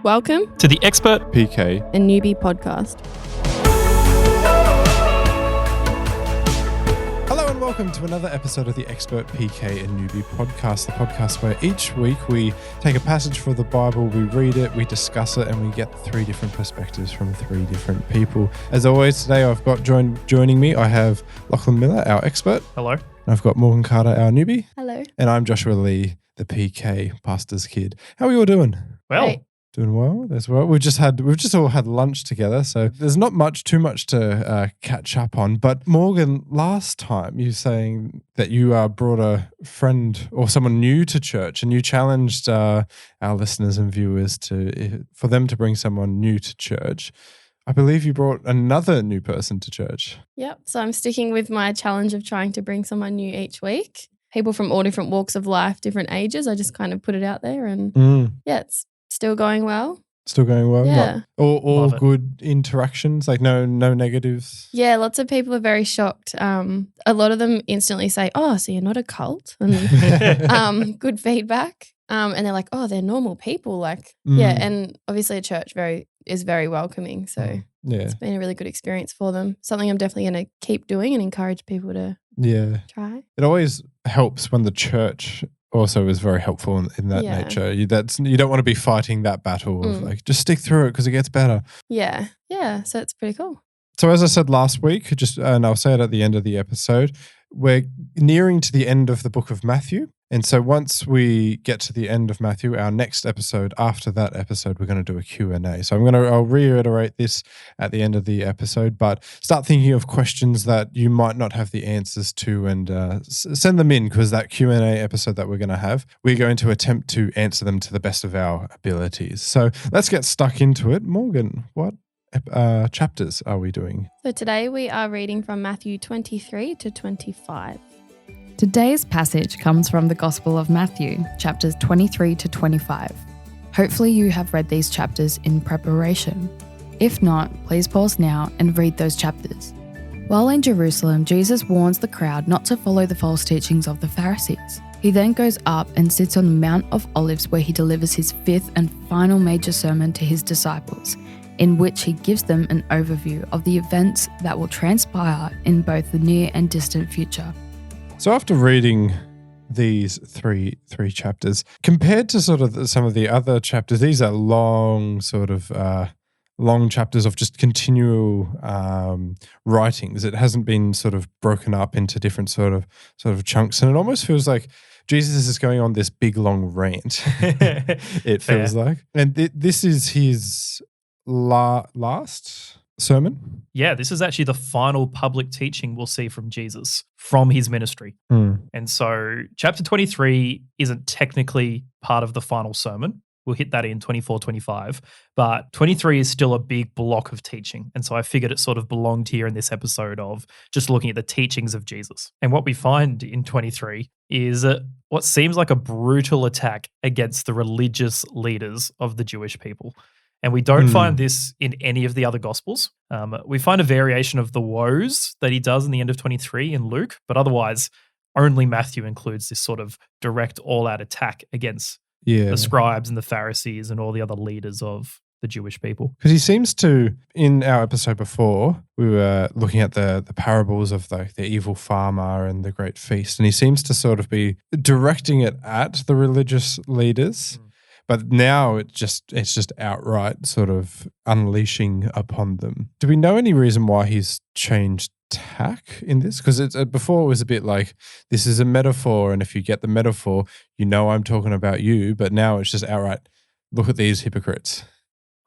Welcome to the Expert PK and Newbie podcast. Hello and welcome to another episode of the Expert PK and Newbie podcast, the podcast where each week we take a passage from the Bible, we read it, we discuss it, and we get three different perspectives from three different people. As always, today I've got joining me, I have Lachlan Miller, our expert. Hello. And I've got Morgan Carter, our newbie. Hello. And I'm Joshua Lee, the PK pastor's kid. How are you all doing? Well, Great. Doing well. That's well. We've just all had lunch together, so there's not too much to catch up on. But Morgan, last time you were saying that you brought a friend or someone new to church, and you challenged our listeners and viewers for them to bring someone new to church. I believe you brought another new person to church. Yep. So I'm sticking with my challenge of trying to bring someone new each week. People from all different walks of life, different ages. I just kind of put it out there, and yeah, it's still going well. Still going well? Yeah. All good interactions, like no negatives? Yeah, lots of people are very shocked. A lot of them instantly say, oh, so you're not a cult? And good feedback. And they're like, oh, they're normal people. Yeah, and obviously a church is very welcoming. So it's been a really good experience for them. Something I'm definitely going to keep doing and encourage people to try. It always helps when the church also is very helpful in that nature. You don't want to be fighting that battle of like, just stick through it because it gets better. Yeah. So it's pretty cool. So as I said last week, and I'll say it at the end of the episode, we're nearing to the end of the book of Matthew. And so once we get to the end of Matthew, our next episode, after that episode, we're going to do a Q&A. So I'll reiterate this at the end of the episode, but start thinking of questions that you might not have the answers to, and send them in, because that Q&A episode that we're going to have, we're going to attempt to answer them to the best of our abilities. So let's get stuck into it. Morgan, what chapters are we doing? So today we are reading from Matthew 23 to 25. Today's passage comes from the Gospel of Matthew, chapters 23 to 25. Hopefully you have read these chapters in preparation. If not, please pause now and read those chapters. While in Jerusalem, Jesus warns the crowd not to follow the false teachings of the Pharisees. He then goes up and sits on the Mount of Olives, where he delivers his fifth and final major sermon to his disciples, in which he gives them an overview of the events that will transpire in both the near and distant future. So after reading these three chapters, compared to sort of some of the other chapters, these are long chapters of just continual writings. It hasn't been sort of broken up into different sort of chunks, and it almost feels like Jesus is going on this big long rant. It feels like, and this is his last sermon. Yeah, this is actually the final public teaching we'll see from Jesus from his ministry. And so chapter 23 isn't technically part of the final sermon. We'll hit that in 24, 25. But 23 is still a big block of teaching. And so I figured it sort of belonged here in this episode of just looking at the teachings of Jesus. And what we find in 23 is what seems like a brutal attack against the religious leaders of the Jewish people. And we don't find this in any of the other Gospels. We find a variation of the woes that he does in the end of 23 in Luke, but otherwise only Matthew includes this sort of direct all-out attack against the scribes and the Pharisees and all the other leaders of the Jewish people. Because he seems to, in our episode before, we were looking at the parables of the evil farmer and the great feast, and he seems to sort of be directing it at the religious leaders. But now it's just outright sort of unleashing upon them. Do we know any reason why he's changed tack in this? Because before it was a bit like, this is a metaphor, and if you get the metaphor, you know I'm talking about you. But now it's just outright, look at these hypocrites.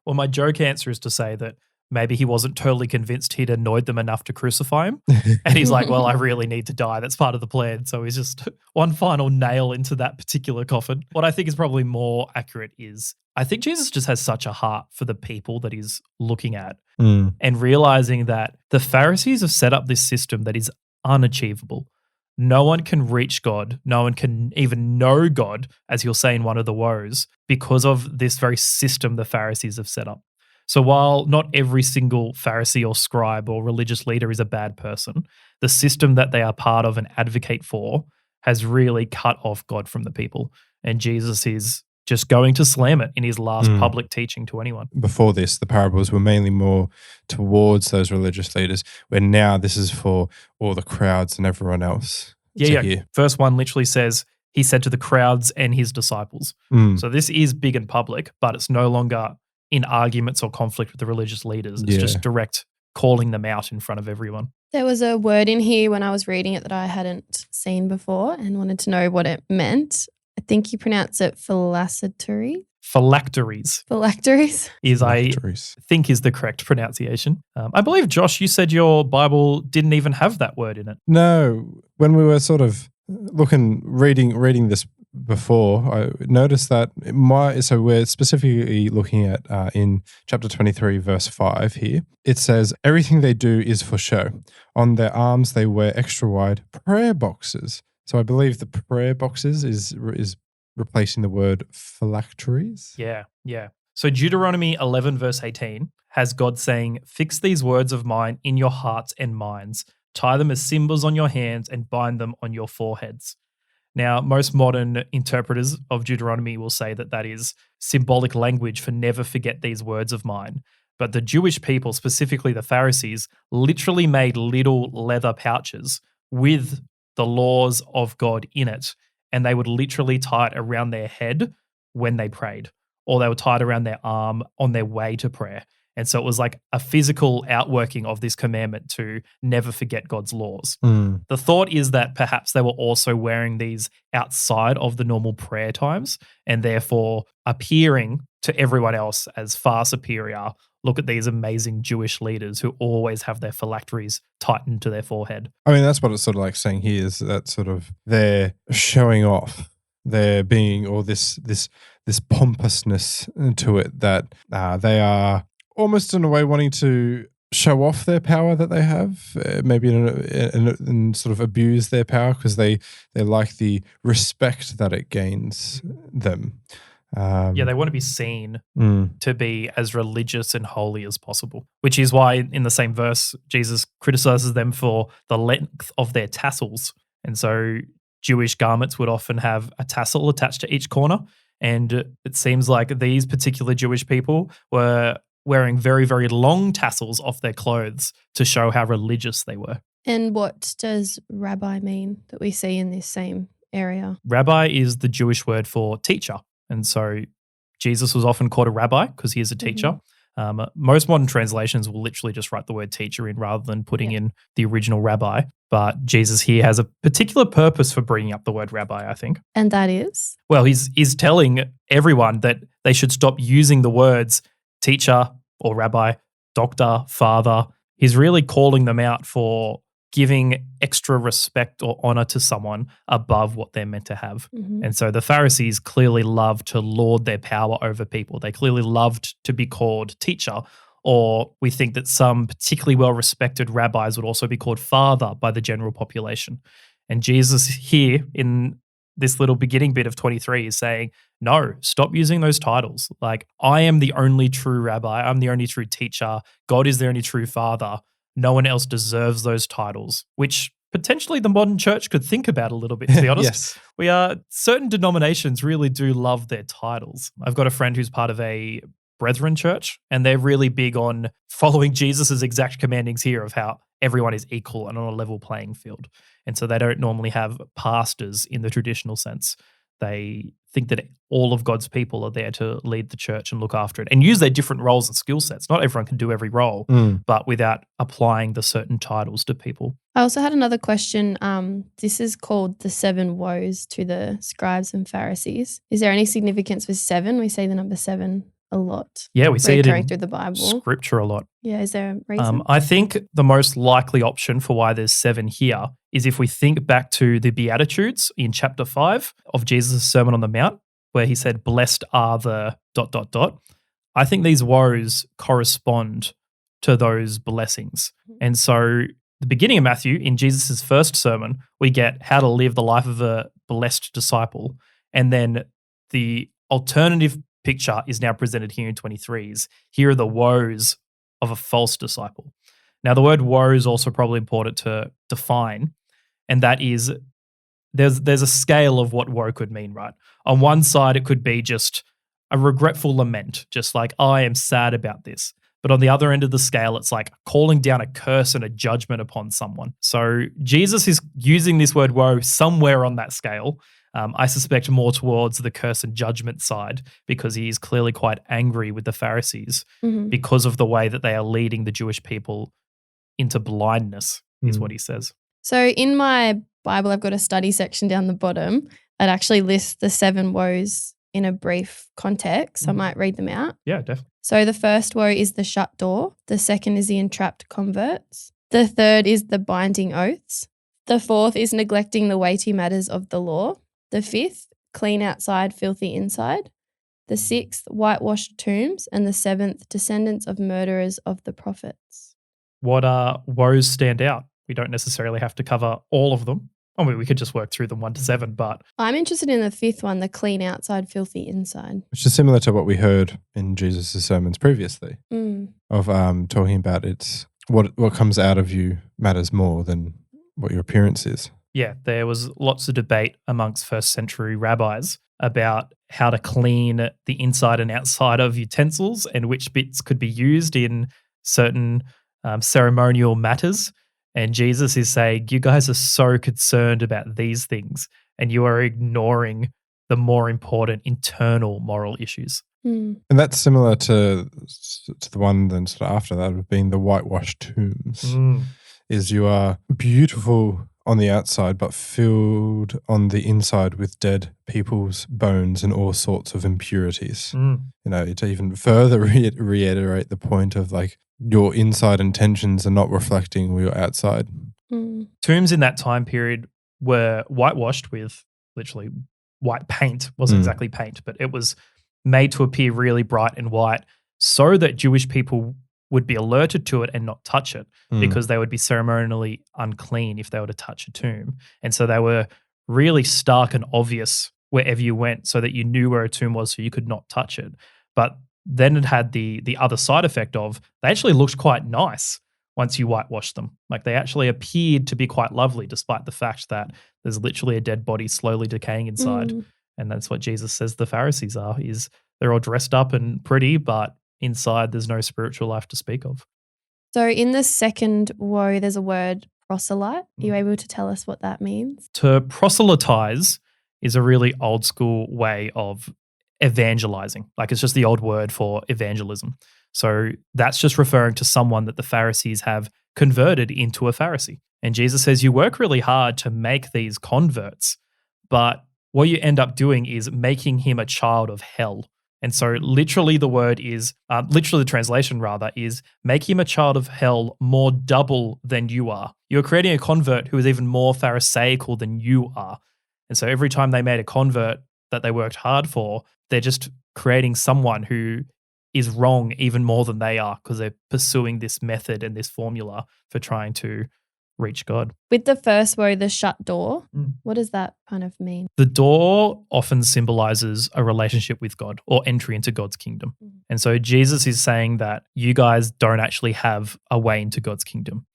Well, my joke answer is to say that maybe he wasn't totally convinced he'd annoyed them enough to crucify him. And he's like, well, I really need to die. That's part of the plan. So he's just one final nail into that particular coffin. What I think is probably more accurate is I think Jesus just has such a heart for the people that he's looking at and realizing that the Pharisees have set up this system that is unachievable. No one can reach God. No one can even know God, as he'll say in one of the woes, because of this very system the Pharisees have set up. So while not every single Pharisee or scribe or religious leader is a bad person, the system that they are part of and advocate for has really cut off God from the people. And Jesus is just going to slam it in his last public teaching to anyone. Before this, the parables were mainly more towards those religious leaders, where now this is for all the crowds and everyone else. Yeah. Hear. Verse 1 literally says, he said to the crowds and his disciples. So this is big and public, but it's no longer in arguments or conflict with the religious leaders. It's just direct calling them out in front of everyone. There was a word in here when I was reading it that I hadn't seen before and wanted to know what it meant. I think you pronounce it phylactery. Phylacteries. Phylacteries. I think is the correct pronunciation. I believe, Josh, you said your Bible didn't even have that word in it. No, when we were sort of reading this before, I noticed that so we're specifically looking at in chapter 23, verse 5 here. It says, everything they do is for show. On their arms, they wear extra wide prayer boxes. So I believe the prayer boxes is replacing the word phylacteries. Yeah. So Deuteronomy 11, verse 18 has God saying, fix these words of mine in your hearts and minds. Tie them as symbols on your hands and bind them on your foreheads. Now, most modern interpreters of Deuteronomy will say that that is symbolic language for never forget these words of mine. But the Jewish people, specifically the Pharisees, literally made little leather pouches with the laws of God in it, and they would literally tie it around their head when they prayed, or they would tie it around their arm on their way to prayer. And so it was like a physical outworking of this commandment to never forget God's laws. The thought is that perhaps they were also wearing these outside of the normal prayer times and therefore appearing to everyone else as far superior. Look at these amazing Jewish leaders who always have their phylacteries tightened to their forehead. I mean, that's what it's sort of like saying here is that sort of they're showing off. They're being all this pompousness to it that they are almost in a way wanting to show off their power that they have, maybe and sort of abuse their power because they like the respect that it gains them. They want to be seen to be as religious and holy as possible, which is why in the same verse, Jesus criticizes them for the length of their tassels. And so Jewish garments would often have a tassel attached to each corner. And it seems like these particular Jewish people were wearing very, very long tassels off their clothes to show how religious they were. And what does rabbi mean that we see in this same area? Rabbi is the Jewish word for teacher. And so Jesus was often called a rabbi because he is a teacher. Most modern translations will literally just write the word teacher in rather than putting in the original rabbi. But Jesus here has a particular purpose for bringing up the word rabbi, I think. And that is? Well, he's telling everyone that they should stop using the words teacher or rabbi, doctor, father. He's really calling them out for giving extra respect or honor to someone above what they're meant to have. And so the Pharisees clearly loved to lord their power over people. They clearly loved to be called teacher, or we think that some particularly well-respected rabbis would also be called father by the general population. And Jesus here in this little beginning bit of 23 is saying, no, stop using those titles. Like, I am the only true rabbi. I'm the only true teacher. God is the only true father. No one else deserves those titles, which potentially the modern church could think about a little bit, to be honest. Yes. Certain denominations really do love their titles. I've got a friend who's part of a Brethren church, and they're really big on following Jesus's exact commandings here of how everyone is equal and on a level playing field. And so they don't normally have pastors in the traditional sense. They think that all of God's people are there to lead the church and look after it and use their different roles and skill sets. Not everyone can do every role, but without applying the certain titles to people. I also had another question. This is called the 7 woes to the scribes and Pharisees. Is there any significance with 7? We say the number 7 a lot. Yeah, we see it in through the Bible. Scripture a lot. Yeah, is there a reason? I think the most likely option for why there's 7 here is if we think back to the Beatitudes in chapter 5 of Jesus' Sermon on the Mount, where he said, blessed are the ... I think these woes correspond to those blessings. And so the beginning of Matthew, in Jesus' first sermon, we get how to live the life of a blessed disciple. And then the alternative picture is now presented here in 23s. Here are the woes of a false disciple. Now, the word woe is also probably important to define, and that is there's a scale of what woe could mean, right? On one side, it could be just a regretful lament, just like, I am sad about this. But on the other end of the scale, it's like calling down a curse and a judgment upon someone. So Jesus is using this word woe somewhere on that scale. I suspect more towards the curse and judgment side, because he is clearly quite angry with the Pharisees because of the way that they are leading the Jewish people into blindness, is what he says. So in my Bible, I've got a study section down the bottom that actually lists the 7 woes in a brief context. I might read them out. Yeah, definitely. So the first woe is the shut door. The second is the entrapped converts. The third is the binding oaths. The fourth is neglecting the weighty matters of the law. The fifth, clean outside, filthy inside. The sixth, whitewashed tombs. And the seventh, descendants of murderers of the prophets. What woes stand out? We don't necessarily have to cover all of them. I mean, we could just work through them 1 to 7, but I'm interested in the fifth one, the clean outside, filthy inside. Which is similar to what we heard in Jesus' sermons previously of talking about it's what comes out of you matters more than what your appearance is. yeah, there was lots of debate amongst first century rabbis about how to clean the inside and outside of utensils and which bits could be used in certain ceremonial matters. And Jesus is saying, you guys are so concerned about these things and you are ignoring the more important internal moral issues. And that's similar to the one then sort of after that of being the whitewashed tombs. Is you are beautiful on the outside but filled on the inside with dead people's bones and all sorts of impurities. You know, to even further reiterate the point of like your inside intentions are not reflecting your outside. Tombs in that time period were whitewashed with literally white paint. Wasn't exactly paint, but it was made to appear really bright and white so that Jewish people would be alerted to it and not touch it because they would be ceremonially unclean if they were to touch a tomb. And so they were really stark and obvious wherever you went so that you knew where a tomb was so you could not touch it. But then it had the other side effect of they actually looked quite nice once you whitewashed them. Like they actually appeared to be quite lovely despite the fact that there's literally a dead body slowly decaying inside. And that's what Jesus says the Pharisees are, is they're all dressed up and pretty, but inside there's no spiritual life to speak of. So in the second woe, there's a word proselyte. Are you able to tell us what that means? To proselytize is a really old school way of evangelizing. Like it's just the old word for evangelism. So that's just referring to someone that the Pharisees have converted into a Pharisee. And Jesus says you work really hard to make these converts, but what you end up doing is making him a child of hell. And so literally the word is, literally the translation rather, is make him a child of hell more double than you are. You're creating a convert who is even more Pharisaical than you are. And so every time they made a convert that they worked hard for, they're just creating someone who is wrong even more than they are because they're pursuing this method and this formula for trying to reach God. With the first woe, the shut door, what does that kind of mean? The door often symbolizes a relationship with God or entry into God's kingdom. And so Jesus is saying that you guys don't actually have a way into God's kingdom.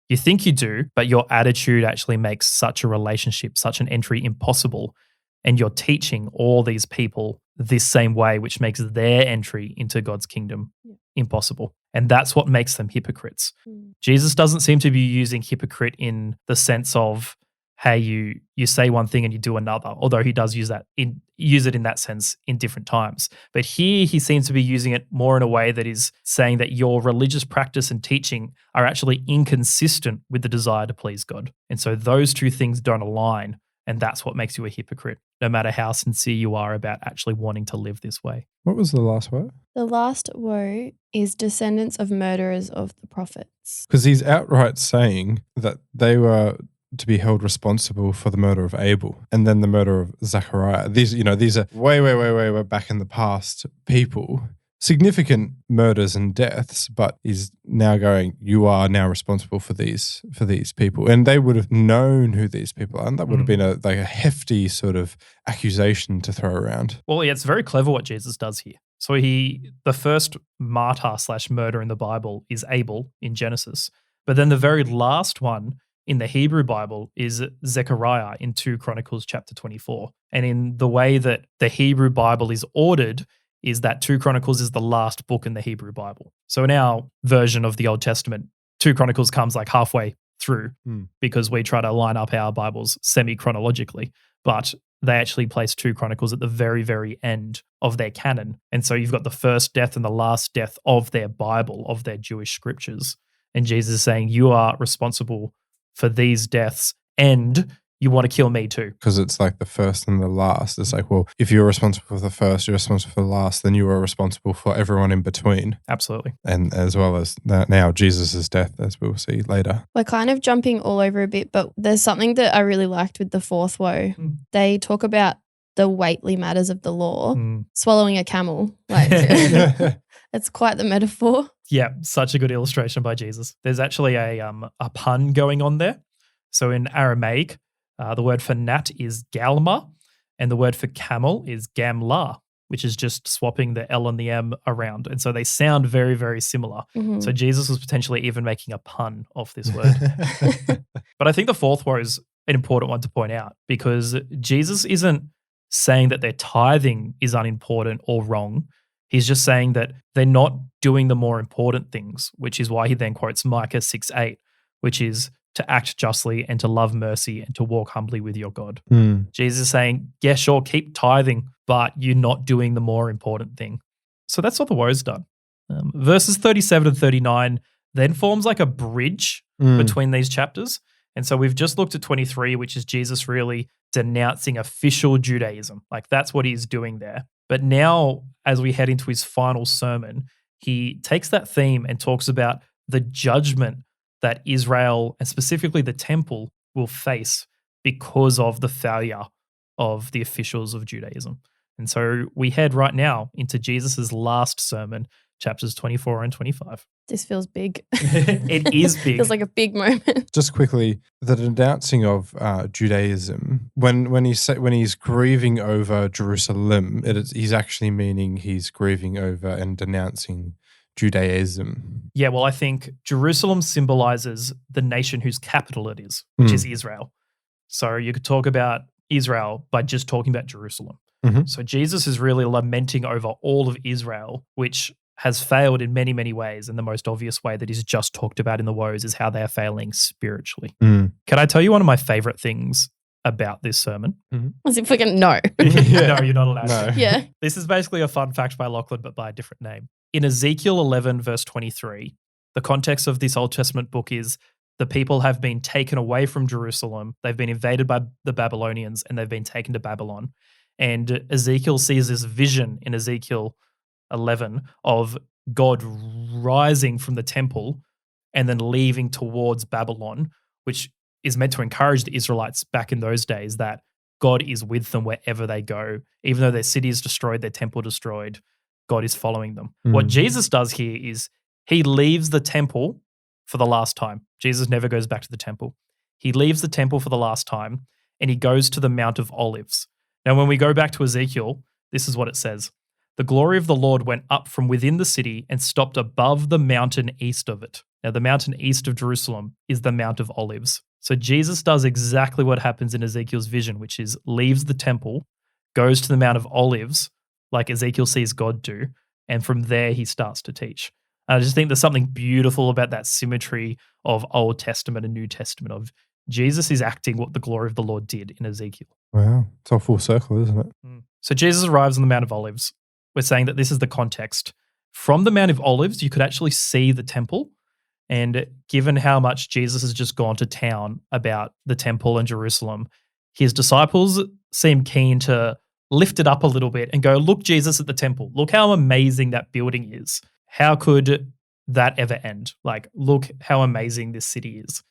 You think you do, but your attitude actually makes such a relationship, such an entry impossible. And you're teaching all these people this same way, which makes their entry into God's kingdom impossible. And that's what makes them hypocrites. Jesus doesn't seem to be using hypocrite in the sense of, hey, you say one thing and you do another, although he does use it in that sense in different times. But here he seems to be using it more in a way that is saying that your religious practice and teaching are actually inconsistent with the desire to please God. And so those two things don't align. And that's what makes you a hypocrite, no matter how sincere you are about actually wanting to live this way. What was the last word? The last woe is descendants of murderers of the prophets. Because he's outright saying that they were to be held responsible for the murder of Abel and then the murder of Zechariah. These are way back in the past people. Significant murders and deaths, but he's now going, you are now responsible for these people. And they would have known who these people are. And that would have been a hefty sort of accusation to throw around. Well, yeah, it's very clever what Jesus does here. So the first martyr/murder in the Bible is Abel in Genesis. But then the very last one in the Hebrew Bible is Zechariah in 2 Chronicles chapter 24. And in the way that the Hebrew Bible is ordered is that 2 Chronicles is the last book in the Hebrew Bible. So in our version of the Old Testament, 2 Chronicles comes like halfway through because we try to line up our Bibles semi-chronologically. But they actually place 2 Chronicles at the very, very end of their canon. And so you've got the first death and the last death of their Bible, of their Jewish scriptures. And Jesus is saying, you are responsible for these deaths and you want to kill me too. Because it's like the first and the last. It's like, well, if you're responsible for the first, you're responsible for the last, then you are responsible for everyone in between. Absolutely. And as well as that now, Jesus' death, as we'll see later. We're kind of jumping all over a bit, but there's something that I really liked with the fourth woe. They talk about the weighty matters of the law, swallowing a camel. Like, it's quite the metaphor. Yeah, such a good illustration by Jesus. There's actually a pun going on there. So in Aramaic, the word for gnat is galma, and the word for camel is gamla, which is just swapping the L and the M around. And so they sound very, very similar. So Jesus was potentially even making a pun off this word. But I think the fourth woe is an important one to point out because Jesus isn't saying that their tithing is unimportant or wrong. He's just saying that they're not doing the more important things, which is why he then quotes Micah 6:8, which is to act justly and to love mercy and to walk humbly with your God. Jesus is saying, yeah, sure, keep tithing, but you're not doing the more important thing. So that's what the woe's done. Verses 37 and 39 then forms like a bridge between these chapters. And so we've just looked at 23, which is Jesus really denouncing official Judaism. Like that's what he's doing there. But now, as we head into his final sermon, he takes that theme and talks about the judgment that Israel, and specifically the temple, will face because of the failure of the officials of Judaism. And so we head right now into Jesus' last sermon, chapters 24 and 25. This feels big. It is big. Feels like a big moment. Just quickly, the denouncing of Judaism, when he's grieving over Jerusalem, he's actually meaning he's grieving over and denouncing Judaism. Yeah, well, I think Jerusalem symbolizes the nation whose capital it is, which is Israel. So you could talk about Israel by just talking about Jerusalem. So Jesus is really lamenting over all of Israel, which has failed in many, many ways. And the most obvious way that he's just talked about in the woes is how they are failing spiritually. Can I tell you one of my favorite things about this sermon? As if we can know. No, you're not allowed to. Yeah. This is basically a fun fact by Lachlan, but by a different name. In Ezekiel 11, verse 23, the context of this Old Testament book is the people have been taken away from Jerusalem. They've been invaded by the Babylonians and they've been taken to Babylon. And Ezekiel sees this vision in Ezekiel 11 of God rising from the temple and then leaving towards Babylon, which is meant to encourage the Israelites back in those days that God is with them wherever they go. Even though their city is destroyed, their temple destroyed, God is following them. What Jesus does here is he leaves the temple for the last time. Jesus never goes back to the temple. He leaves the temple for the last time and he goes to the Mount of Olives. Now, when we go back to Ezekiel, this is what it says. The glory of the Lord went up from within the city and stopped above the mountain east of it. Now, the mountain east of Jerusalem is the Mount of Olives. So Jesus does exactly what happens in Ezekiel's vision, which is leaves the temple, goes to the Mount of Olives, like Ezekiel sees God do, and from there he starts to teach. I just think there's something beautiful about that symmetry of Old Testament and New Testament of Jesus is acting what the glory of the Lord did in Ezekiel. Wow. It's all full circle, isn't it? So Jesus arrives on the Mount of Olives. We're saying that this is the context. From the Mount of Olives, you could actually see the temple. And given how much Jesus has just gone to town about the temple and Jerusalem, his disciples seem keen to lift it up a little bit and go, look, Jesus at the temple. Look how amazing that building is. How could that ever end? Like, look how amazing this city is.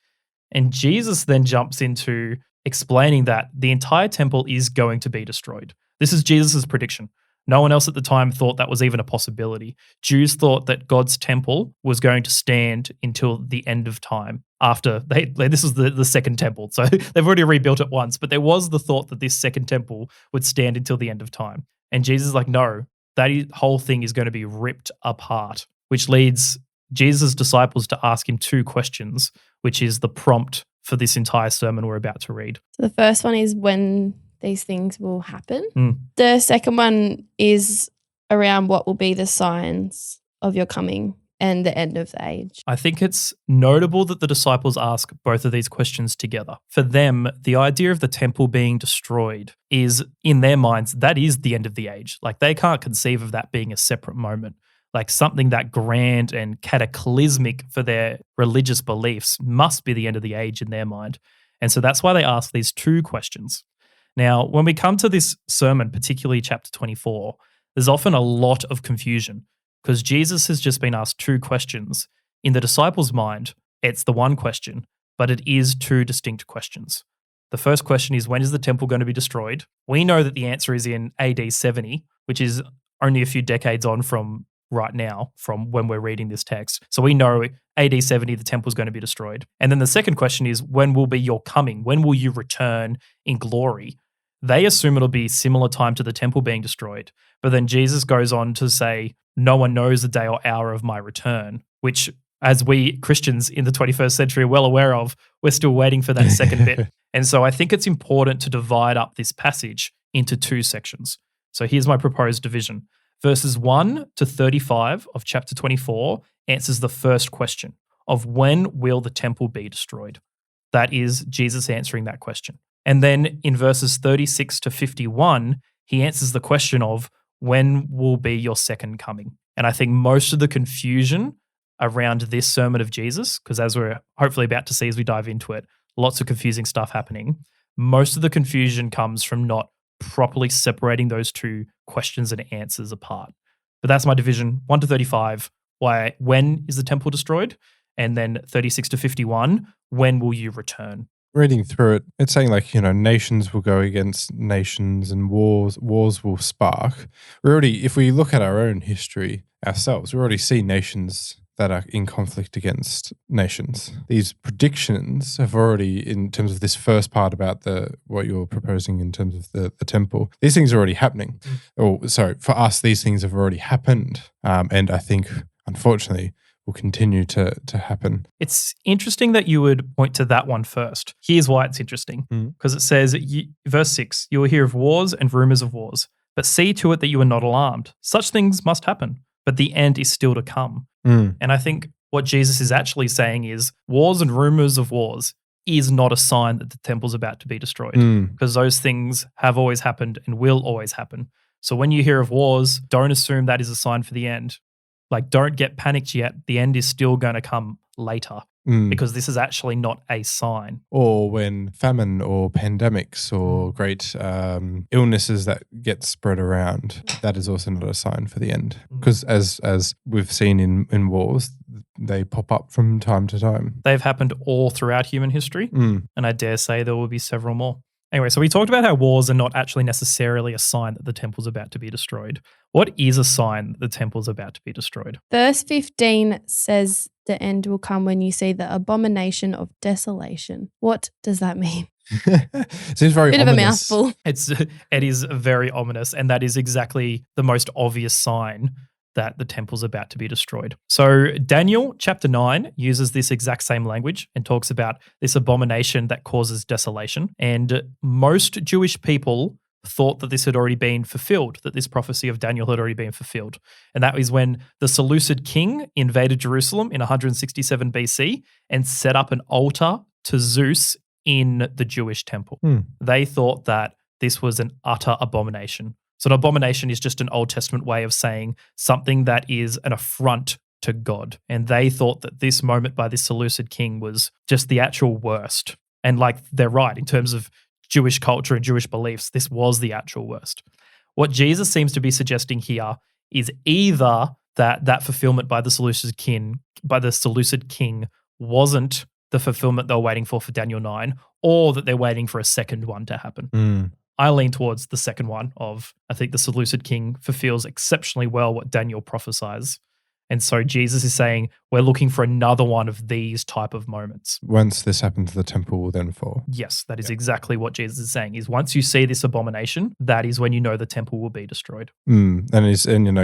And Jesus then jumps into explaining that the entire temple is going to be destroyed. This is Jesus' prediction. No one else at the time thought that was even a possibility. Jews thought that God's temple was going to stand until the end of time after this was the second temple. So they've already rebuilt it once, but there was the thought that this second temple would stand until the end of time. And Jesus is like, no, that whole thing is going to be ripped apart, which leads Jesus' disciples to ask him two questions, which is the prompt for this entire sermon we're about to read. So the first one is when these things will happen. Mm. The second one is around what will be the signs of your coming and the end of the age. I think it's notable that the disciples ask both of these questions together. For them, the idea of the temple being destroyed is, in their minds, that is the end of the age. Like, they can't conceive of that being a separate moment. Like, something that grand and cataclysmic for their religious beliefs must be the end of the age in their mind. And so that's why they ask these two questions. Now, when we come to this sermon, particularly chapter 24, there's often a lot of confusion because Jesus has just been asked two questions. In the disciples' mind, it's the one question, but it is two distinct questions. The first question is, when is the temple going to be destroyed? We know that the answer is in AD 70, which is only a few decades on from right now, from when we're reading this text. So we know AD 70, the temple is going to be destroyed. And then the second question is, when will be your coming? When will you return in glory? They assume it'll be similar time to the temple being destroyed. But then Jesus goes on to say, no one knows the day or hour of my return, which, as we Christians in the 21st century are well aware of, we're still waiting for that second bit. And so I think it's important to divide up this passage into two sections. So here's my proposed division. Verses 1 to 35 of chapter 24 answers the first question of when will the temple be destroyed? That is Jesus answering that question. And then in verses 36 to 51, he answers the question of when will be your second coming? And I think most of the confusion around this sermon of Jesus, because as we're hopefully about to see as we dive into it, lots of confusing stuff happening. Most of the confusion comes from not properly separating those two questions and answers apart. But that's my division, 1 to 35, when is the temple destroyed? And then 36 to 51, when will you return? Reading through it, it's saying nations will go against nations and wars will spark. If we look at our own history ourselves, we already see nations that are in conflict against nations. These predictions have already, in terms of this first part about what you're proposing in terms of the temple, these things are already happening. For us, these things have already happened. And I think, unfortunately, will continue to happen. It's interesting that you would point to that one first. Here's why it's interesting. Because it says, verse 6, you will hear of wars and rumors of wars, but see to it that you are not alarmed. Such things must happen, but the end is still to come. And I think what Jesus is actually saying is wars and rumors of wars is not a sign that the temple's about to be destroyed, because those things have always happened and will always happen. So when you hear of wars, don't assume that is a sign for the end. Like, don't get panicked yet. The end is still going to come later because this is actually not a sign. Or when famine or pandemics or great illnesses that get spread around, that is also not a sign for the end. Because as we've seen in wars, they pop up from time to time. They've happened all throughout human history, and I dare say there will be several more. Anyway, so we talked about how wars are not actually necessarily a sign that the temple's about to be destroyed. What is a sign that the temple's about to be destroyed? Verse 15 says the end will come when you see the abomination of desolation. What does that mean? Seems very Bit ominous. of a mouthful. It is very ominous, and that is exactly the most obvious sign that the temple's about to be destroyed. So Daniel chapter 9 uses this exact same language and talks about this abomination that causes desolation. And most Jewish people thought that this had already been fulfilled, that this prophecy of Daniel had already been fulfilled. And that is when the Seleucid king invaded Jerusalem in 167 BC and set up an altar to Zeus in the Jewish temple. They thought that this was an utter abomination. So an abomination is just an Old Testament way of saying something that is an affront to God. And they thought that this moment by this Seleucid king was just the actual worst. And they're right, in terms of Jewish culture and Jewish beliefs, this was the actual worst. What Jesus seems to be suggesting here is either that fulfillment by the Seleucid king wasn't the fulfillment they were waiting for Daniel 9, or that they're waiting for a second one to happen. I lean towards the second one I think the Seleucid king fulfills exceptionally well what Daniel prophesies. And so Jesus is saying, we're looking for another one of these type of moments. Once this happens, the temple will then fall. Yes, that is exactly what Jesus is saying, is once you see this abomination, that is when you know the temple will be destroyed. And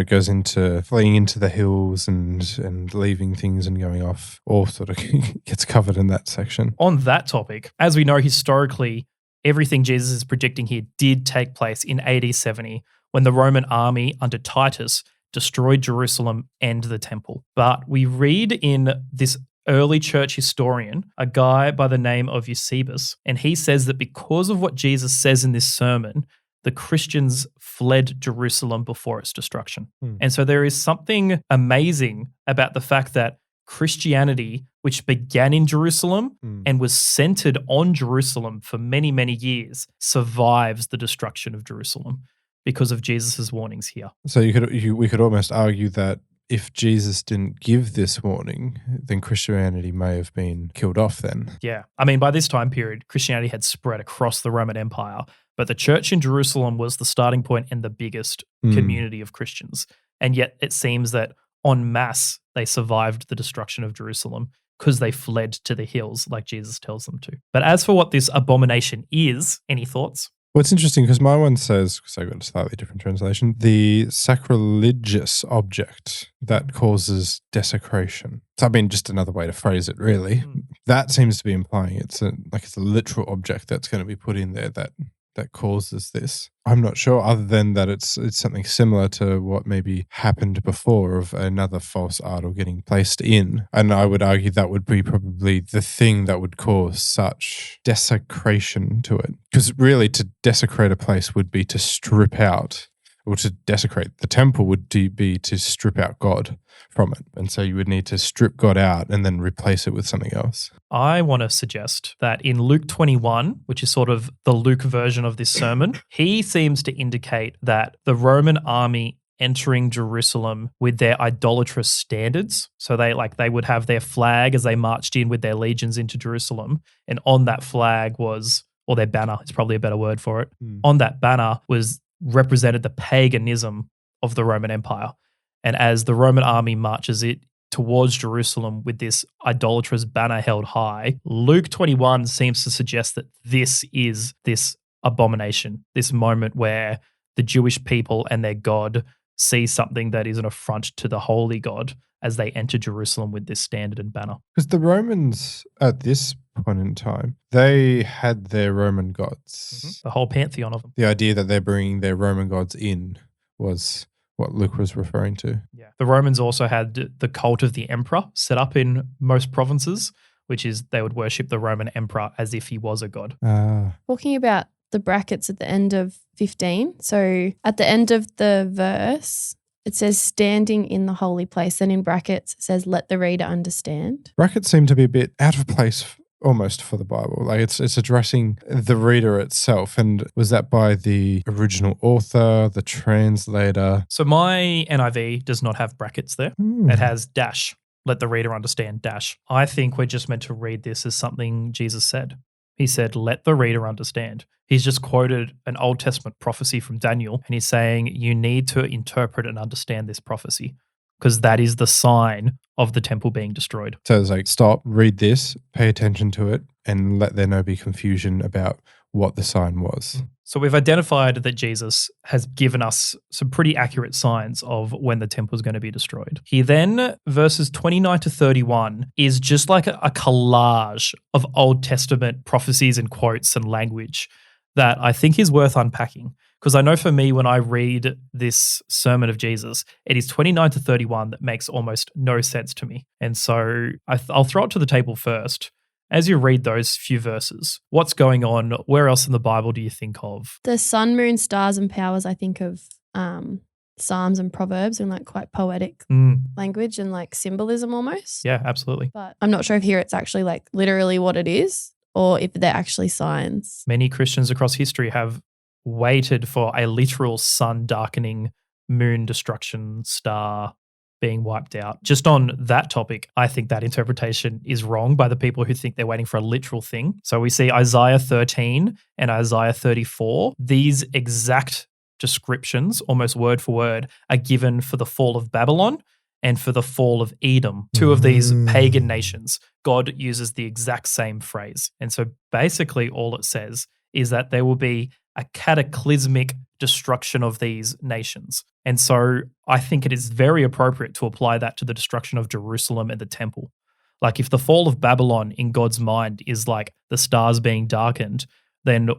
goes into fleeing into the hills and leaving things and going off, all sort of gets covered in that section. On that topic, as we know historically, everything Jesus is predicting here did take place in AD 70 when the Roman army under Titus destroyed Jerusalem and the temple. But we read in this early church historian, a guy by the name of Eusebius, and he says that because of what Jesus says in this sermon, the Christians fled Jerusalem before its destruction. And so there is something amazing about the fact that Christianity, which began in Jerusalem and was centered on Jerusalem for many, many years, survives the destruction of Jerusalem because of Jesus' warnings here. So we could almost argue that if Jesus didn't give this warning, then Christianity may have been killed off then. Yeah. I mean, by this time period, Christianity had spread across the Roman Empire, but the church in Jerusalem was the starting point and the biggest community of Christians. And yet it seems that en masse, they survived the destruction of Jerusalem because they fled to the hills like Jesus tells them to. But as for what this abomination is, any thoughts? Well, it's interesting because my one says, because I got a slightly different translation, the sacrilegious object that causes desecration. So, I mean, just another way to phrase it, really. That seems to be implying it's a literal object that's going to be put in there that causes this. I'm not sure, other than that it's something similar to what maybe happened before of another false idol getting placed in. And I would argue that would be probably the thing that would cause such desecration to it. Because really to desecrate a place would be to strip out, or to desecrate the temple would be to strip out God from it. And so you would need to strip God out and then replace it with something else. I want to suggest that in Luke 21, which is sort of the Luke version of this sermon, he seems to indicate that the Roman army entering Jerusalem with their idolatrous standards. So they would have their flag as they marched in with their legions into Jerusalem. And on that flag was, or their banner, it's probably a better word for it. On that banner represented the paganism of the Roman Empire. And as the Roman army marches it towards Jerusalem with this idolatrous banner held high, Luke 21 seems to suggest that this is this abomination, this moment where the Jewish people and their God see something that is an affront to the holy God as they enter Jerusalem with this standard and banner. Because the Romans at this point in time, they had their Roman gods. The whole pantheon of them. The idea that they're bringing their Roman gods in was what Luke was referring to. Yeah. The Romans also had the cult of the emperor set up in most provinces, which is they would worship the Roman emperor as if he was a god. Talking about the brackets at the end of 15. So at the end of the verse, it says standing in the holy place. And in brackets, it says let the reader understand. Brackets seem to be a bit out of place almost for the Bible. Like it's addressing the reader itself. And was that by the original author, the translator? So my NIV does not have brackets there. It has dash. Let the reader understand dash. I think we're just meant to read this as something Jesus said. He said, let the reader understand. He's just quoted an Old Testament prophecy from Daniel, and he's saying you need to interpret and understand this prophecy because that is the sign of the temple being destroyed. So it's like, stop, read this, pay attention to it, and let there no be confusion about what the sign was. So we've identified that Jesus has given us some pretty accurate signs of when the temple is going to be destroyed. He then, verses 29 to 31, is just like a collage of Old Testament prophecies and quotes and language that I think is worth unpacking. Because I know for me, when I read this sermon of Jesus, it is 29 to 31 that makes almost no sense to me. And so I'll throw it to the table first. As you read those few verses, what's going on? Where else in the Bible do you think of? The sun, moon, stars, and powers, I think of Psalms and Proverbs and like quite poetic language and like symbolism almost. Yeah, absolutely. But I'm not sure if here it's actually like literally what it is or if they're actually signs. Many Christians across history have waited for a literal sun darkening, moon destruction, star being wiped out. Just on that topic, I think that interpretation is wrong by the people who think they're waiting for a literal thing. So we see Isaiah 13 and Isaiah 34. These exact descriptions, almost word for word, are given for the fall of Babylon and for the fall of Edom, two of these pagan nations. God uses the exact same phrase. And so basically all it says is that there will be a cataclysmic destruction of these nations. And so I think it is very appropriate to apply that to the destruction of Jerusalem and the temple. Like if the fall of Babylon in God's mind is like the stars being darkened, then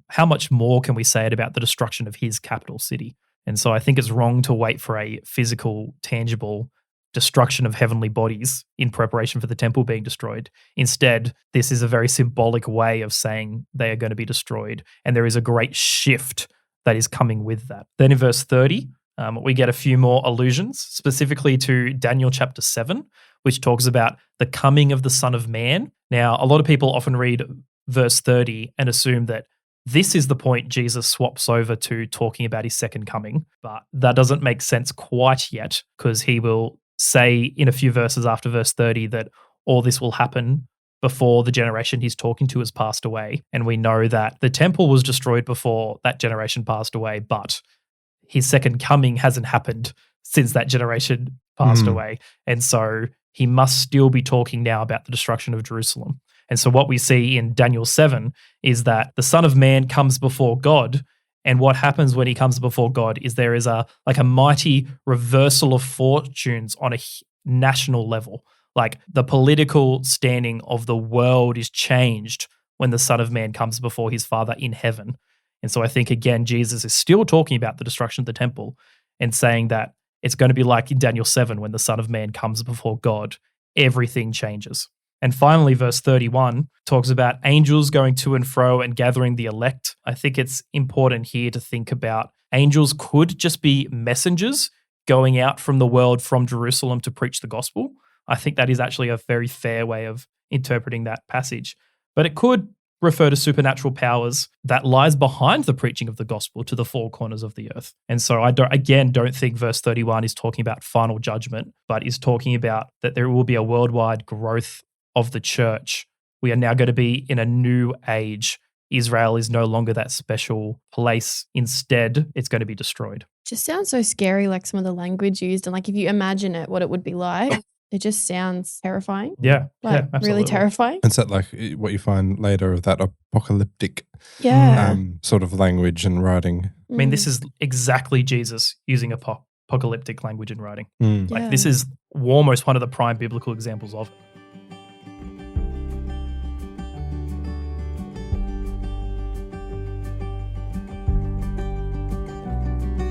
how much more can we say it about the destruction of his capital city? And so I think it's wrong to wait for a physical, tangible destruction of heavenly bodies in preparation for the temple being destroyed. Instead, this is a very symbolic way of saying they are going to be destroyed. And there is a great shift that is coming with that. Then in verse 30, we get a few more allusions, specifically to Daniel chapter 7, which talks about the coming of the Son of Man. Now, a lot of people often read verse 30 and assume that this is the point Jesus swaps over to talking about his second coming, but that doesn't make sense quite yet, because he will say in a few verses after verse 30 that all this will happen before the generation he's talking to has passed away. And we know that the temple was destroyed before that generation passed away, but his second coming hasn't happened since that generation passed away. And so he must still be talking now about the destruction of Jerusalem. And so what we see in Daniel 7 is that the Son of Man comes before God, and what happens when he comes before God is there is a mighty reversal of fortunes on a national level. Like the political standing of the world is changed when the Son of Man comes before his Father in heaven. And so I think, again, Jesus is still talking about the destruction of the temple and saying that it's going to be like in Daniel 7 when the Son of Man comes before God, everything changes. And finally, verse 31 talks about angels going to and fro and gathering the elect. I think it's important here to think about angels could just be messengers going out from the world from Jerusalem to preach the gospel. I think that is actually a very fair way of interpreting that passage. But it could refer to supernatural powers that lies behind the preaching of the gospel to the four corners of the earth. And so I don't think verse 31 is talking about final judgment, but is talking about that there will be a worldwide growth of the church. We are now going to be in a new age. Israel is no longer that special place. Instead, it's going to be destroyed. Just sounds so scary, like some of the language used. And like if you imagine it, what it would be like, it just sounds terrifying. Yeah. Like absolutely. really terrifying. Is that like what you find later of that apocalyptic sort of language and writing? I mean, this is exactly Jesus using apocalyptic language and writing. Like this is almost one of the prime biblical examples of it.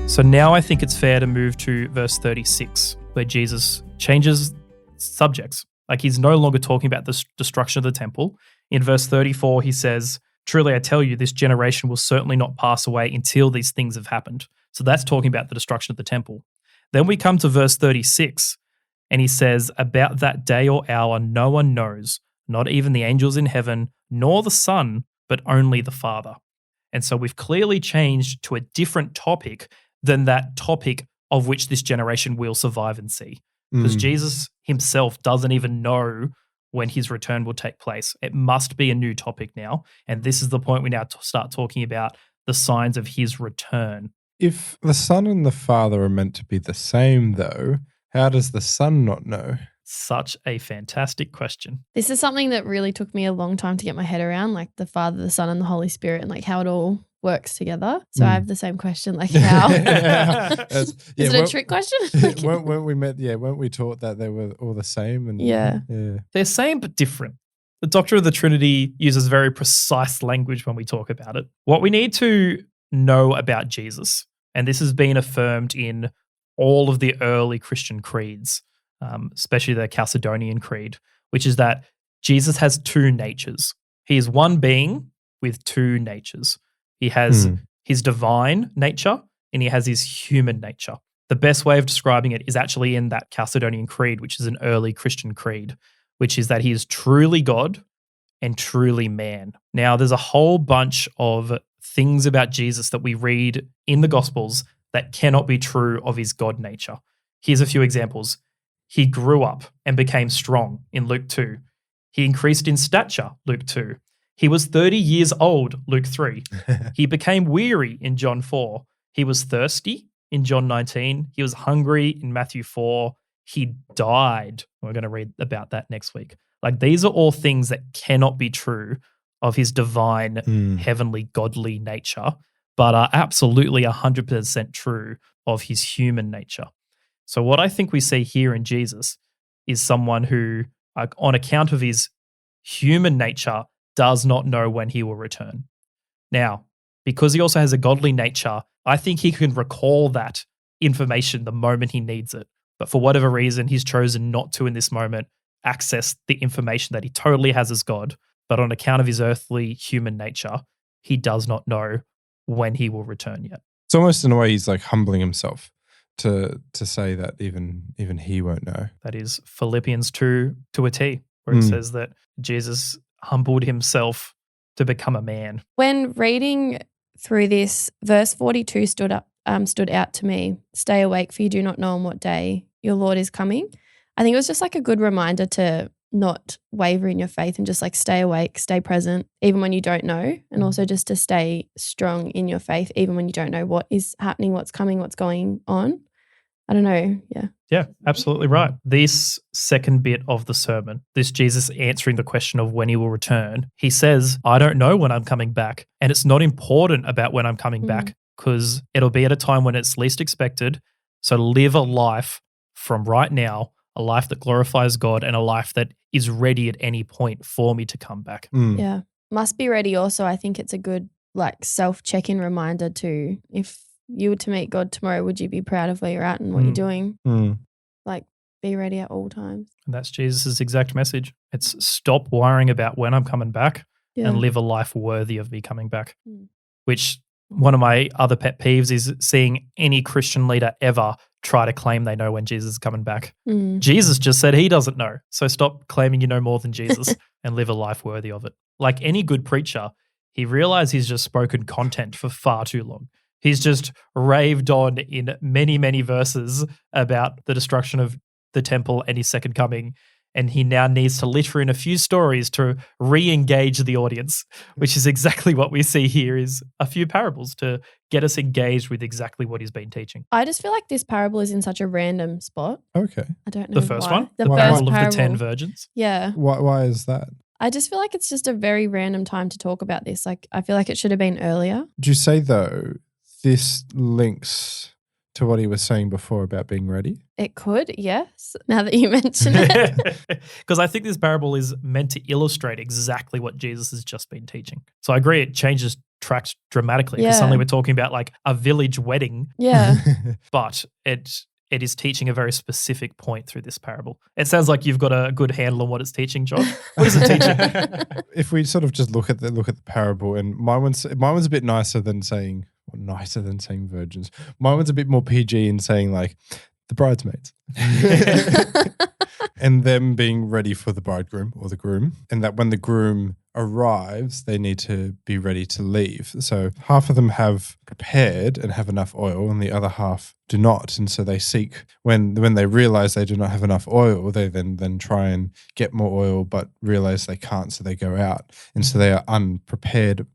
So now I think it's fair to move to verse 36, where Jesus changes subjects. Like he's no longer talking about the destruction of the temple. In verse 34, he says, "Truly I tell you, this generation will certainly not pass away until these things have happened." So that's talking about the destruction of the temple. Then we come to verse 36, and he says, "About that day or hour no one knows, not even the angels in heaven, nor the Son, but only the Father." And so we've clearly changed to a different topic than that topic of which this generation will survive and see. Because Jesus himself doesn't even know when his return will take place. It must be a new topic now. And this is the point we now start talking about the signs of his return. If the Son and the Father are meant to be the same, though, how does the Son not know? Such a fantastic question. This is something that really took me a long time to get my head around, like the Father, the Son, and the Holy Spirit, and like how it all works together. So I have the same question, like how? Is it a trick question? weren't we taught that they were all the same? And Yeah. They're same but different. The doctrine of the Trinity uses very precise language when we talk about it. What we need to know about Jesus, and this has been affirmed in all of the early Christian creeds, especially the Chalcedonian Creed, which is that Jesus has two natures. He is one being with two natures. He has his divine nature and he has his human nature. The best way of describing it is actually in that Chalcedonian Creed, which is an early Christian creed, which is that he is truly God and truly man. Now, there's a whole bunch of things about Jesus that we read in the Gospels that cannot be true of his God nature. Here's a few examples. He grew up and became strong in Luke 2. He increased in stature, Luke 2. He was 30 years old, Luke 3. He became weary in John 4. He was thirsty in John 19. He was hungry in Matthew 4. He died. We're going to read about that next week. Like, these are all things that cannot be true of his divine, heavenly, godly nature, but are absolutely 100% true of his human nature. So what I think we see here in Jesus is someone who, on account of his human nature, does not know when he will return. Now, because he also has a godly nature, I think he can recall that information the moment he needs it. But for whatever reason, he's chosen not to in this moment access the information that he totally has as God. But on account of his earthly human nature, he does not know when he will return yet. It's almost in a way he's like humbling himself to say that even he won't know. That is Philippians 2 to a T, where it says that Jesus humbled himself to become a man. When reading through this, verse 42 stood out to me. Stay awake, for you do not know on what day your Lord is coming. I think it was just like a good reminder to not waver in your faith and just like stay awake, stay present, even when you don't know, and also just to stay strong in your faith, even when you don't know what is happening, what's coming, what's going on. I don't know. Yeah. Yeah, absolutely right. This second bit of the sermon, this Jesus answering the question of when he will return, he says, I don't know when I'm coming back. And it's not important about when I'm coming back because it'll be at a time when it's least expected. So live a life from right now, a life that glorifies God and a life that is ready at any point for me to come back. Yeah. Must be ready also. I think it's a good like self-check-in reminder too. If you were to meet God tomorrow, would you be proud of where you're at and what you're doing? Like, be ready at all times. And that's Jesus' exact message. It's stop worrying about when I'm coming back and live a life worthy of me coming back. Which one of my other pet peeves is seeing any Christian leader ever try to claim they know when Jesus is coming back. Jesus just said he doesn't know. So stop claiming you know more than Jesus and live a life worthy of it. Like any good preacher, he realized he's just spoken content for far too long. He's just raved on in many, many verses about the destruction of the temple and his second coming. And he now needs to litter in a few stories to re-engage the audience, which is exactly what we see here is a few parables to get us engaged with exactly what he's been teaching. I just feel like this parable is in such a random spot. Okay. I don't know The first why. one? The Why? first Parable of parable. the 10 virgins? Yeah. Why is that? I just feel like it's just a very random time to talk about this. Like, I feel like it should have been earlier. Would you say, though, this links to what he was saying before about being ready? It could, yes, now that you mention it. Because I think this parable is meant to illustrate exactly what Jesus has just been teaching. So I agree it changes tracks dramatically because suddenly we're talking about like a village wedding. Yeah. But it is teaching a very specific point through this parable. It sounds like you've got a good handle on what it's teaching, John. What is it teaching? If we sort of just look at the parable, and my one's a bit nicer than saying virgins. My one's a bit more PG in saying like the bridesmaids. And them being ready for the bridegroom or the groom, and that when the groom arrives, they need to be ready to leave. So half of them have prepared and have enough oil, and the other half do not. And so they seek, when they realize they do not have enough oil, they then try and get more oil, but realize they can't, so they go out. And so they are unprepared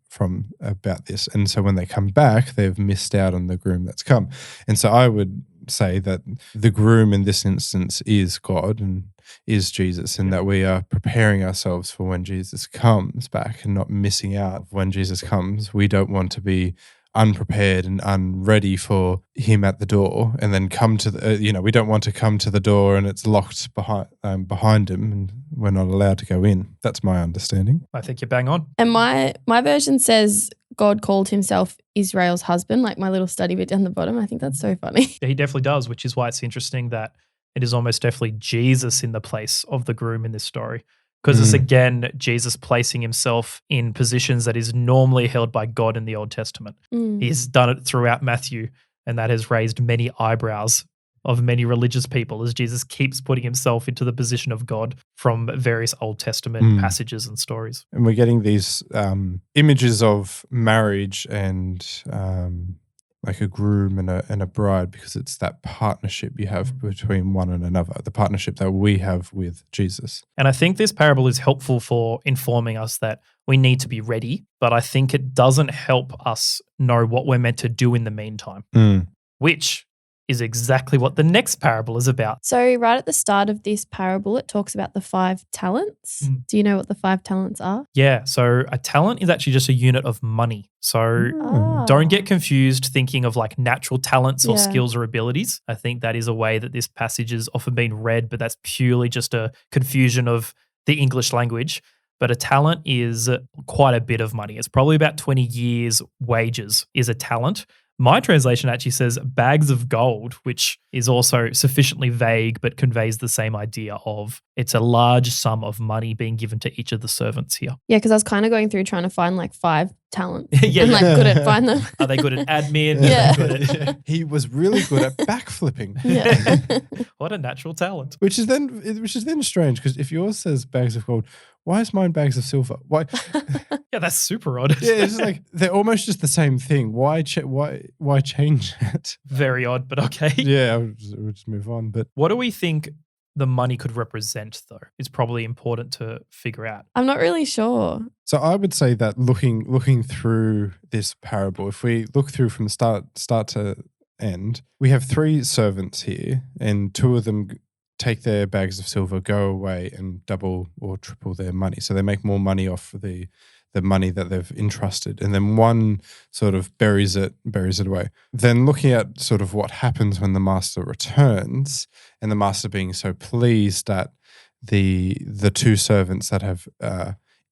about this. And so when they come back, they've missed out on the groom that's come. And so I would say that the groom in this instance is God and is Jesus, and that we are preparing ourselves for when Jesus comes back and not missing out when Jesus comes. We don't want to be unprepared and unready for him at the door and then come to the, we don't want to come to the door and it's locked behind him and we're not allowed to go in. That's my understanding. I think you're bang on. And my version says God called himself Israel's husband, like my little study bit down the bottom. I think that's so funny. Yeah, he definitely does, which is why it's interesting that it is almost definitely Jesus in the place of the groom in this story. Because it's again Jesus placing himself in positions that is normally held by God in the Old Testament. He's done it throughout Matthew, and that has raised many eyebrows of many religious people as Jesus keeps putting himself into the position of God from various Old Testament passages and stories. And we're getting these images of marriage and like a groom and a bride, because it's that partnership you have between one and another, the partnership that we have with Jesus. And I think this parable is helpful for informing us that we need to be ready, but I think it doesn't help us know what we're meant to do in the meantime, which is exactly what the next parable is about. So right at the start of this parable, it talks about the 5 talents. Do you know what the 5 talents are? Yeah, so a talent is actually just a unit of money. So don't get confused thinking of like natural talents or skills or abilities. I think that is a way that this passage has often been read, but that's purely just a confusion of the English language. But a talent is quite a bit of money. It's probably about 20 years' wages is a talent. My translation actually says bags of gold, which is also sufficiently vague but conveys the same idea of it's a large sum of money being given to each of the servants here. Yeah, because I was kind of going through trying to find like 5 talents Yeah, and like good at find them. Are they good at admin? Yeah. Are they good at- He was really good at backflipping. Yeah. What a natural talent. Which is then strange, because if yours says bags of gold, why is mine bags of silver? Why? Yeah, that's super odd. Yeah, it's just like they're almost just the same thing. Why change it? Very odd, but okay. Yeah, we'll just move on. But What do we think the money could represent, though? It's probably important to figure out. I'm not really sure. so I would say that looking through this parable, if we look through from the start to end, we have 3 servants here, and 2 of them take their bags of silver, go away and double or triple their money. So they make more money off the money that they've entrusted. And then one sort of buries it away. Then looking at sort of what happens when the master returns, and the master being so pleased that the 2 servants that have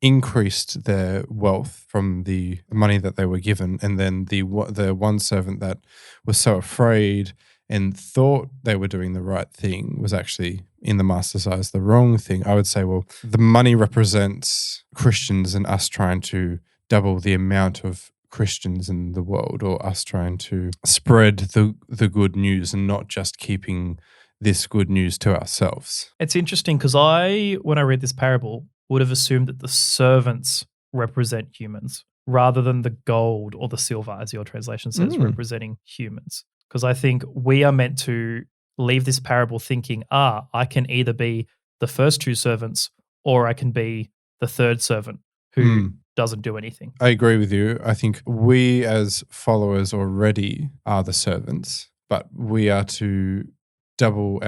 increased their wealth from the money that they were given, and then the one servant that was so afraid and thought they were doing the right thing was actually, in the master's eyes, the wrong thing. I would say, well, the money represents Christians and us trying to double the amount of Christians in the world, or us trying to spread the good news and not just keeping this good news to ourselves. It's interesting because when I read this parable, would have assumed that the servants represent humans rather than the gold or the silver, as your translation says, representing humans. Because I think we are meant to leave this parable thinking, I can either be the first 2 servants or I can be the 3rd servant who doesn't do anything. I agree with you. I think we as followers already are the servants, but we are to double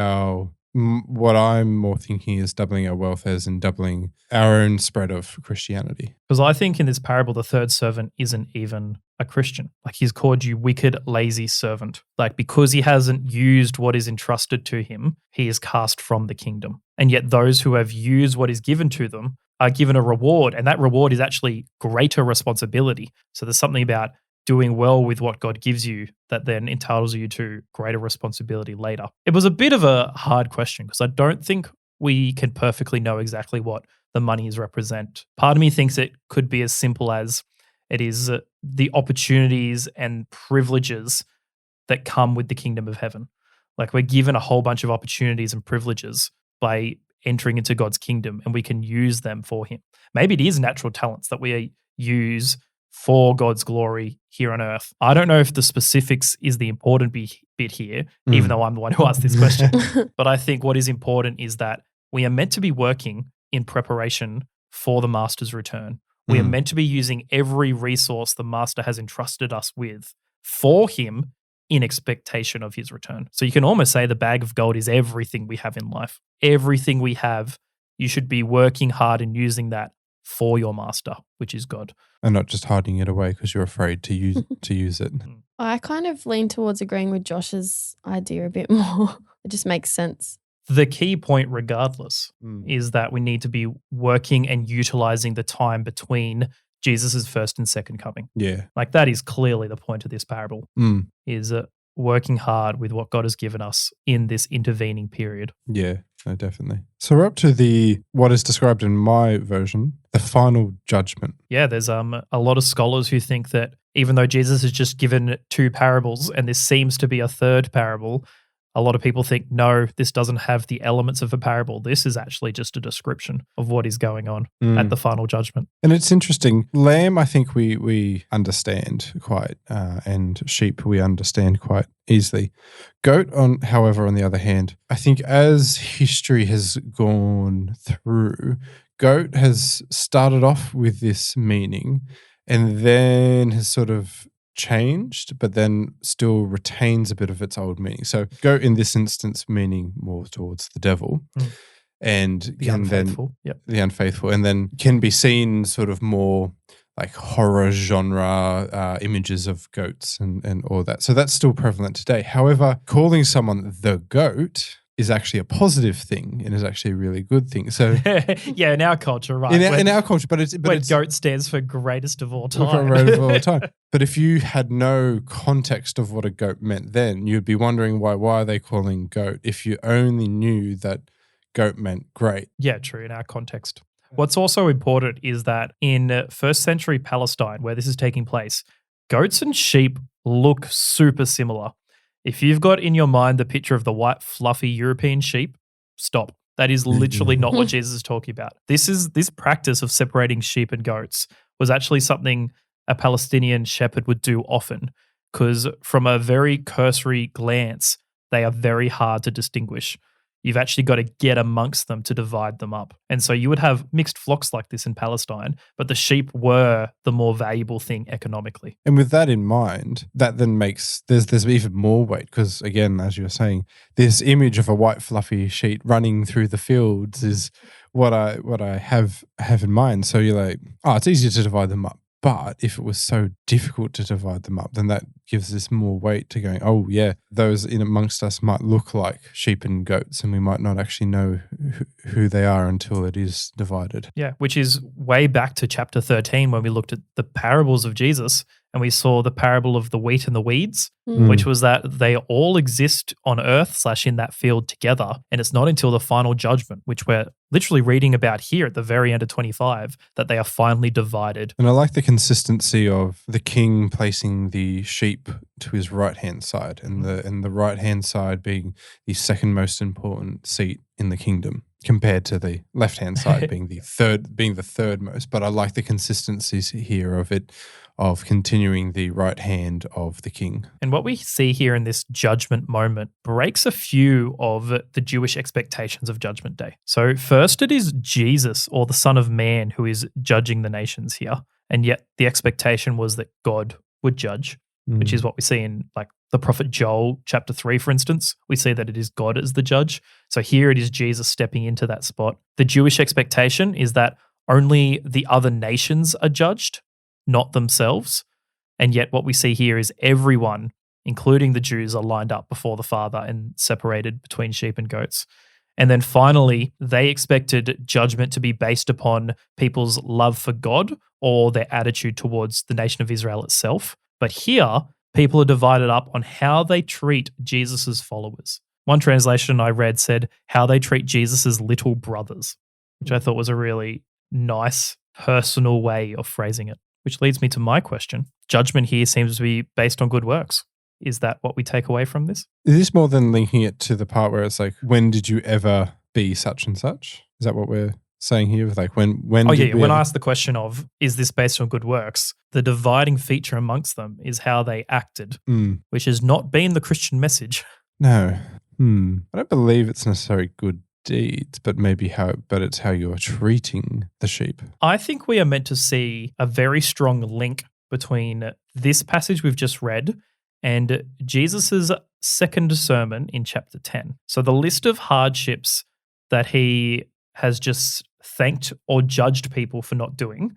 what I'm more thinking is doubling our wealth as in doubling our own spread of Christianity. Because I think in this parable, the 3rd servant isn't even a Christian. Like, he's called you wicked, lazy servant. Like, because he hasn't used what is entrusted to him, he is cast from the kingdom. And yet those who have used what is given to them are given a reward, and that reward is actually greater responsibility. So there's something about doing well with what God gives you that then entitles you to greater responsibility later. It was a bit of a hard question because I don't think we can perfectly know exactly what the monies represent. Part of me thinks it could be as simple as it is the opportunities and privileges that come with the kingdom of heaven. Like, we're given a whole bunch of opportunities and privileges by entering into God's kingdom, and we can use them for him. Maybe it is natural talents that we use for God's glory here on earth. I don't know if the specifics is the important bit here, even though I'm the one who asked this question. But I think what is important is that we are meant to be working in preparation for the master's return. We are meant to be using every resource the master has entrusted us with for him in expectation of his return. So you can almost say the bag of gold is everything we have in life. Everything we have, you should be working hard and using that for your master, which is God. And not just hiding it away because you're afraid to use it. I kind of lean towards agreeing with Josh's idea a bit more. It just makes sense. The key point, regardless, is that we need to be working and utilizing the time between Jesus' first and second coming. Yeah. Like, that is clearly the point of this parable, is working hard with what God has given us in this intervening period. Yeah, no, definitely. So we're up to what is described in my version, the final judgment. Yeah, there's a lot of scholars who think that even though Jesus has just given 2 parables and this seems to be a 3rd parable, a lot of people think, no, this doesn't have the elements of a parable. This is actually just a description of what is going on at the final judgment. And it's interesting. Lamb, I think we understand quite, and sheep we understand quite easily. Goat, however, on the other hand, I think as history has gone through, goat has started off with this meaning and then has sort of changed, but then still retains a bit of its old meaning. So goat in this instance meaning more towards the devil. And The unfaithful. The unfaithful, and then can be seen sort of more like horror genre images of goats and all that. So that's still prevalent today. However, calling someone the goat is actually a positive thing and is actually a really good thing. So yeah, in our culture, right? In our culture, but it's goat stands for greatest of all time. But if you had no context of what a goat meant then, you'd be wondering why are they calling goat if you only knew that goat meant great. Yeah, true, in our context. What's also important is that in first century Palestine, where this is taking place, goats and sheep look super similar. If you've got in your mind the picture of the white, fluffy European sheep, stop. That is literally not what Jesus is talking about. This practice of separating sheep and goats was actually something a Palestinian shepherd would do often, because from a very cursory glance, they are very hard to distinguish. You've actually got to get amongst them to divide them up. And so you would have mixed flocks like this in Palestine, but the sheep were the more valuable thing economically. And with that in mind, that then makes there's even more weight because, again, as you were saying, this image of a white fluffy sheep running through the fields is what I have in mind. So you're like, oh, it's easier to divide them up. But if it was so difficult to divide them up, then that gives this more weight to going, oh, yeah, those in amongst us might look like sheep and goats, and we might not actually know who they are until it is divided. Yeah, which is way back to chapter 13 when we looked at the parables of Jesus and we saw the parable of the wheat and the weeds, which was that they all exist on earth / in that field together. And it's not until the final judgment, which we're literally reading about here at the very end of 25, that they are finally divided. And I like the consistency of the king placing the sheep to his right-hand side and the right-hand side being the second most important seat in the kingdom compared to the left-hand side being the third most. But I like the consistencies here of continuing the right hand of the king. And what we see here in this judgment moment breaks a few of the Jewish expectations of Judgment Day. So first it is Jesus, or the Son of Man, who is judging the nations here. And yet the expectation was that God would judge, which is what we see in like the prophet Joel chapter 3, for instance. We see that it is God as the judge. So here it is Jesus stepping into that spot. The Jewish expectation is that only the other nations are judged, not themselves. And yet what we see here is everyone, including the Jews, are lined up before the Father and separated between sheep and goats. And then finally, they expected judgment to be based upon people's love for God or their attitude towards the nation of Israel itself. But here, people are divided up on how they treat Jesus's followers. One translation I read said how they treat Jesus's little brothers, which I thought was a really nice, personal way of phrasing it. Which leads me to my question. Judgment here seems to be based on good works. Is that what we take away from this? Is this more than linking it to the part where it's like, when did you ever be such and such? Is that what we're saying here? Like when when I asked the question of, is this based on good works? The dividing feature amongst them is how they acted, which has not been the Christian message. No. I don't believe it's necessarily good deeds, but it's how you're treating the sheep. I think we are meant to see a very strong link between this passage we've just read and Jesus's second sermon in chapter 10. So the list of hardships that he has just thanked or judged people for not doing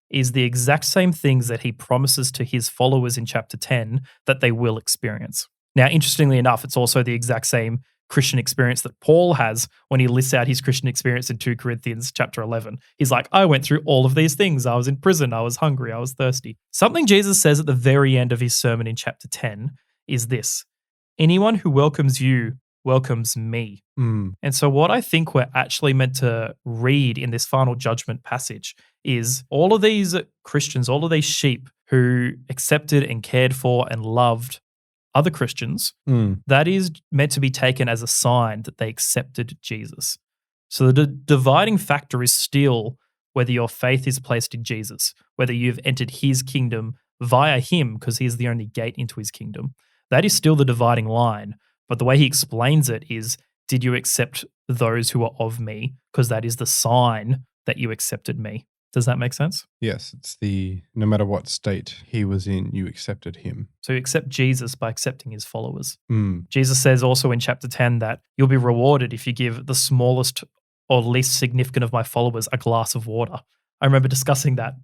is the exact same things that he promises to his followers in chapter 10 that they will experience. Now, interestingly enough, it's also the exact same Christian experience that Paul has when he lists out his Christian experience in 2 Corinthians chapter 11. He's like, I went through all of these things. I was in prison. I was hungry. I was thirsty. Something Jesus says at the very end of his sermon in chapter 10 is this: anyone who welcomes you welcomes me. And so what I think we're actually meant to read in this final judgment passage is all of these Christians, all of these sheep who accepted and cared for and loved other Christians, that is meant to be taken as a sign that they accepted Jesus. So the dividing factor is still whether your faith is placed in Jesus, whether you've entered his kingdom via him because he is the only gate into his kingdom. That is still the dividing line. But the way he explains it is, did you accept those who are of me? Because that is the sign that you accepted me. Does that make sense? Yes, it's no matter what state he was in, you accepted him. So you accept Jesus by accepting his followers. Mm. Jesus says also in chapter 10 that you'll be rewarded if you give the smallest or least significant of my followers a glass of water. I remember discussing that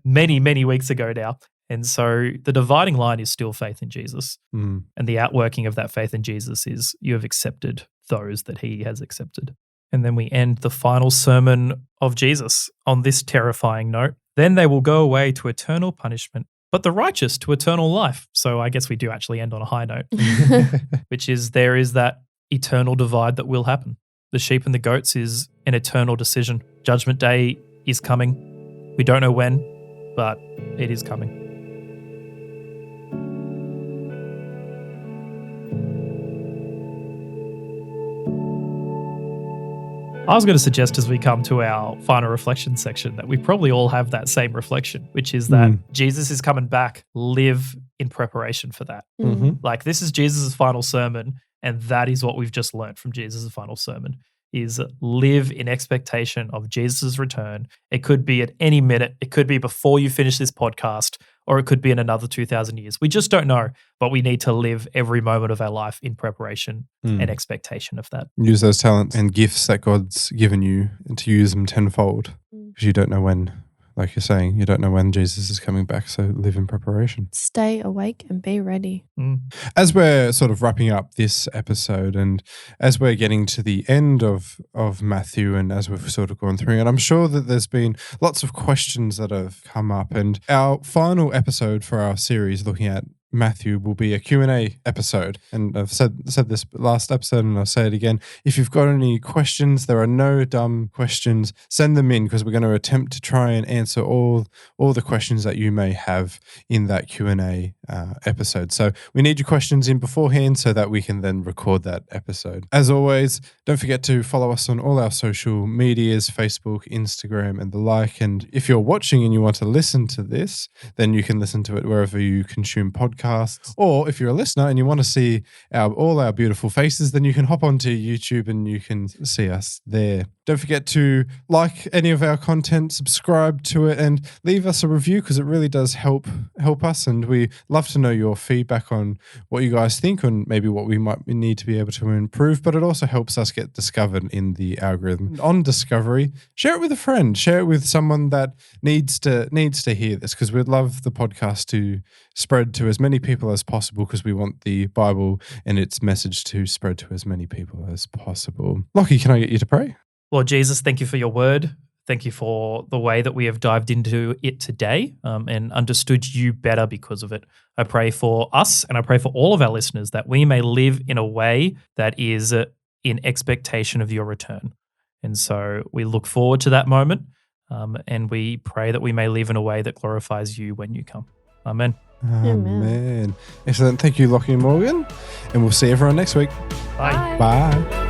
many, many weeks ago now. And so the dividing line is still faith in Jesus. Mm. And the outworking of that faith in Jesus is you have accepted those that he has accepted. And then we end the final sermon of Jesus on this terrifying note. Then they will go away to eternal punishment, but the righteous to eternal life. So I guess we do actually end on a high note, which is there is that eternal divide that will happen. The sheep and the goats is an eternal decision. Judgment Day is coming. We don't know when, but it is coming. I was going to suggest as we come to our final reflection section that we probably all have that same reflection, which is that Jesus is coming back. Live in preparation for that. Mm-hmm. Like this is Jesus' final sermon, and that is what we've just learned from Jesus' final sermon is live in expectation of Jesus' return. It could be at any minute. It could be before you finish this podcast, or it could be in another 2,000 years. We just don't know, but we need to live every moment of our life in preparation and expectation of that. Use those talents and gifts that God's given you and to use them tenfold because you don't know when, like you're saying, you don't know when Jesus is coming back. So live in preparation. Stay awake and be ready. As we're sort of wrapping up this episode and as we're getting to the end of Matthew and as we've sort of gone through it, I'm sure that there's been lots of questions that have come up. And our final episode for our series looking at Matthew will be a Q&A episode. And I've said this last episode and I'll say it again. If you've got any questions, there are no dumb questions, send them in because we're going to attempt to try and answer all the questions that you may have in that Q&A episode. So we need your questions in beforehand so that we can then record that episode. As always, don't forget to follow us on all our social medias, Facebook, Instagram, and the like. And if you're watching and you want to listen to this, then you can listen to it wherever you consume podcasts. Or if you're a listener and you want to see all our beautiful faces, then you can hop onto YouTube and you can see us there. Don't forget to like any of our content, subscribe to it, and leave us a review because it really does help us. And we love to know your feedback on what you guys think and maybe what we might need to be able to improve. But it also helps us get discovered in the algorithm. On discovery, share it with a friend, share it with someone that needs to hear this because we'd love the podcast to spread to as many people as possible because we want the Bible and its message to spread to as many people as possible. Lockie, can I get you to pray? Lord Jesus, thank you for your word. Thank you for the way that we have dived into it today and understood you better because of it. I pray for us and I pray for all of our listeners that we may live in a way that is in expectation of your return. And so we look forward to that moment and we pray that we may live in a way that glorifies you when you come. Amen. Amen. Excellent. Thank you, Lockie and Morgan. And we'll see everyone next week. Bye. Bye.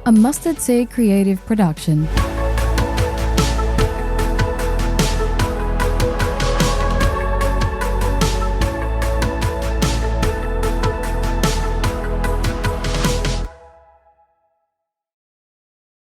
A Mustard Seed Creative production.